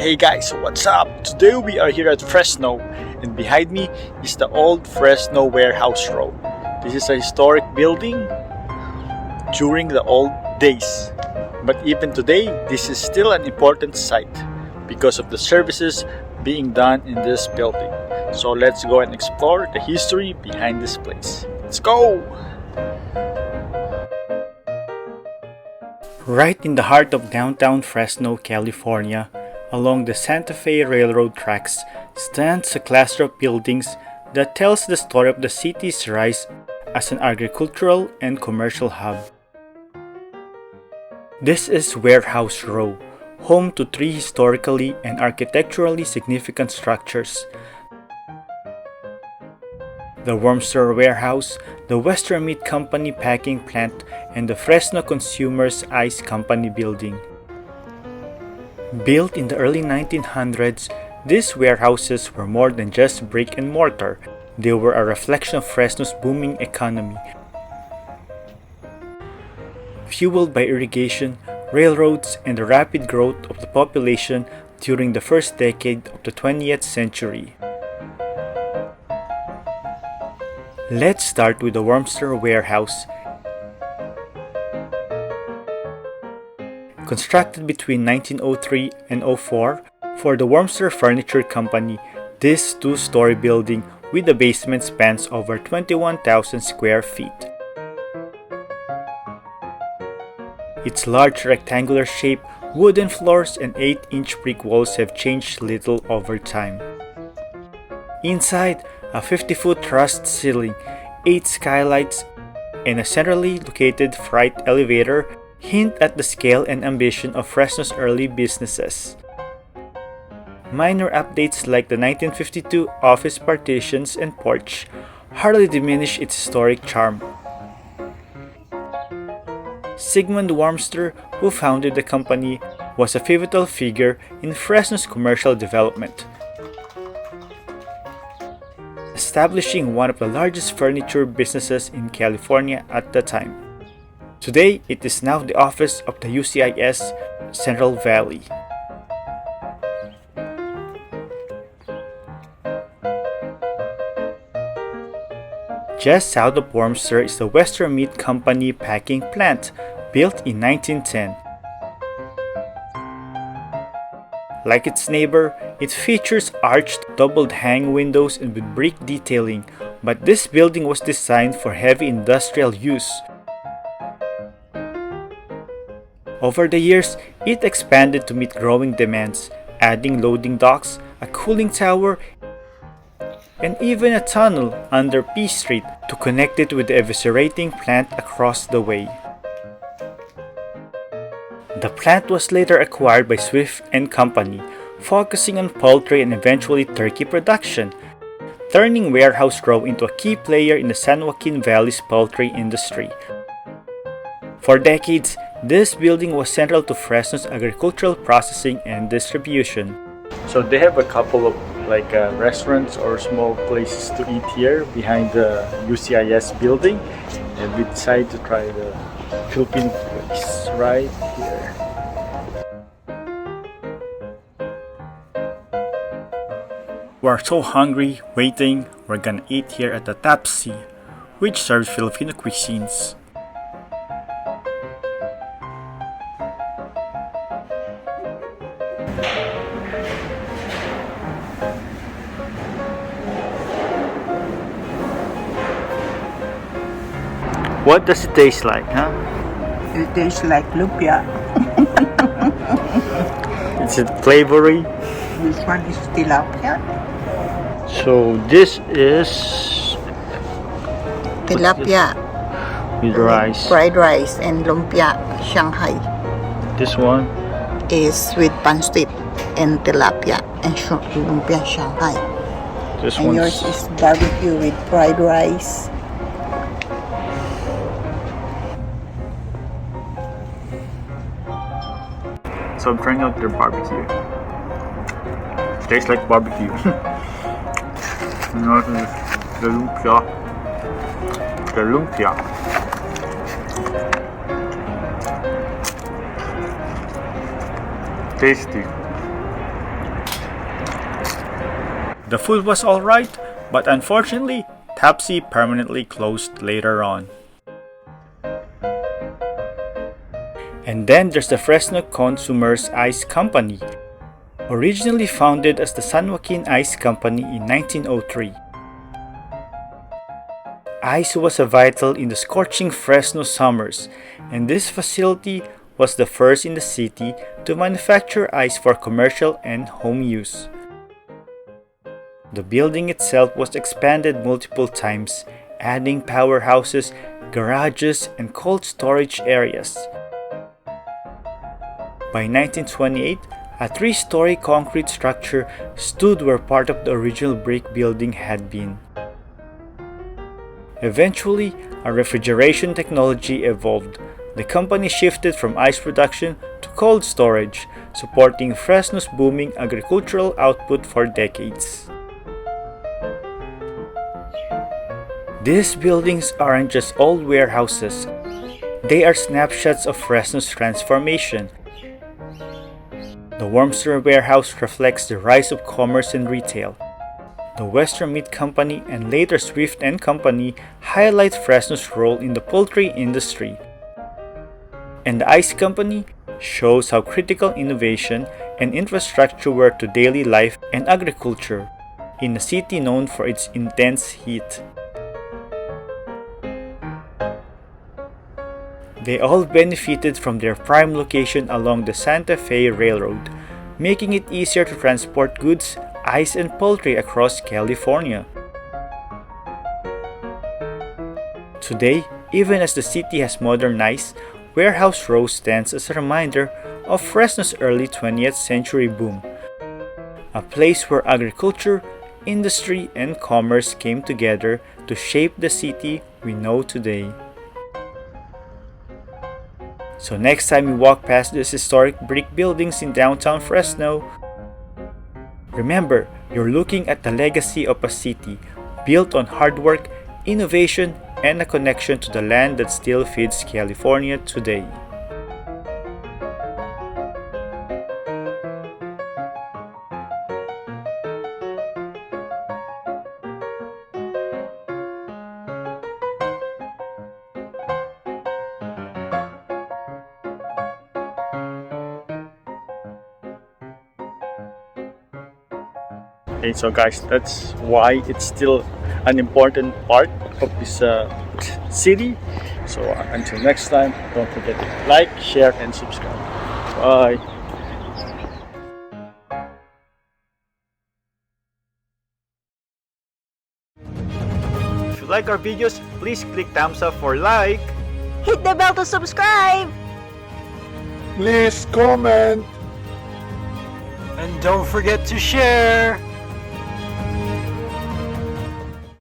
Hey guys, what's up? Today we are here at Fresno, and behind me is the old Fresno Warehouse Row. This is a historic building during the old days. But even today, this is still an important site because of the services being done in this building. So let's go and explore the history behind this place. Let's go! Right in the heart of downtown Fresno, California, along the Santa Fe Railroad tracks, stands a cluster of buildings that tells the story of the city's rise as an agricultural and commercial hub. This is Warehouse Row, home to three historically and architecturally significant structures: the Worcester Warehouse, the Western Meat Company Packing Plant, and the Fresno Consumers Ice Company building. Built in the early 1900s, these warehouses were more than just brick and mortar. They were a reflection of Fresno's booming economy. Fueled by irrigation, railroads, and the rapid growth of the population during the first decade of the 20th century. Let's start with the Worcester Warehouse. Constructed between 1903 and 04 for the Worcester Furniture Company, this two-story building with a basement spans over 21,000 square feet. Its large rectangular shape, wooden floors, and 8-inch brick walls have changed little over time. Inside, a 50-foot trussed ceiling, 8 skylights, and a centrally located freight elevator hint at the scale and ambition of Fresno's early businesses. Minor updates like the 1952 office partitions and porch hardly diminish its historic charm. Sigmund Worcester, who founded the company, was a pivotal figure in Fresno's commercial development, establishing one of the largest furniture businesses in California at the time. Today, it is now the office of the UCIS Central Valley. Just south of Worcester is the Western Meat Company Packing Plant, built in 1910. Like its neighbor, it features arched double-hang windows and with brick detailing, but this building was designed for heavy industrial use. Over the years, it expanded to meet growing demands, adding loading docks, a cooling tower, and even a tunnel under P Street to connect it with the eviscerating plant across the way. The plant was later acquired by Swift and Company, focusing on poultry and eventually turkey production, turning Warehouse Row into a key player in the San Joaquin Valley's poultry industry. For decades, this building was central to Fresno's agricultural processing and distribution. So they have a couple of restaurants or small places to eat here behind the UCIS building, and we decided to try the Filipino place right here. We're so hungry, waiting. We're gonna eat here at the Tapsi, which serves Filipino cuisines. What does it taste like, huh? It tastes like lumpia. Is it flavory? This one is tilapia. So this is Tilapia with rice. fried rice, and lumpia Shanghai This one is with pancit and tilapia and lumpia Shanghai. This And one yours is barbecue with fried rice. So I'm trying out their barbecue. Tastes like barbecue. No, the lumpia. The lumpia. Tasty. The food was alright, but unfortunately, Tapsi permanently closed later on. And then there's the Fresno Consumers Ice Company, originally founded as the San Joaquin Ice Company in 1903. Ice was vital in the scorching Fresno summers, and this facility was the first in the city to manufacture ice for commercial and home use. The building itself was expanded multiple times, adding powerhouses, garages, and cold storage areas. By 1928, a 3-story concrete structure stood where part of the original brick building had been. Eventually, a refrigeration technology evolved. The company shifted from ice production to cold storage, supporting Fresno's booming agricultural output for decades. These buildings aren't just old warehouses. They are snapshots of Fresno's transformation. The Worcester Warehouse reflects the rise of commerce and retail. The Western Meat Company and later Swift & Company highlight Fresno's role in the poultry industry. And the Ice Company shows how critical innovation and infrastructure were to daily life and agriculture in a city known for its intense heat. They all benefited from their prime location along the Santa Fe Railroad, making it easier to transport goods, ice, and poultry across California. Today, even as the city has modernized, Warehouse Row stands as a reminder of Fresno's early 20th century boom, a place where agriculture, industry, and commerce came together to shape the city we know today. So next time you walk past these historic brick buildings in downtown Fresno, remember, you're looking at the legacy of a city built on hard work, innovation, and a connection to the land that still feeds California today. Okay, so guys, that's why it's still an important part of this city. So until next time, don't forget to like, share, and subscribe. Bye. If you like our videos, please click thumbs up for like. Hit the bell to subscribe! Please comment. And don't forget to share.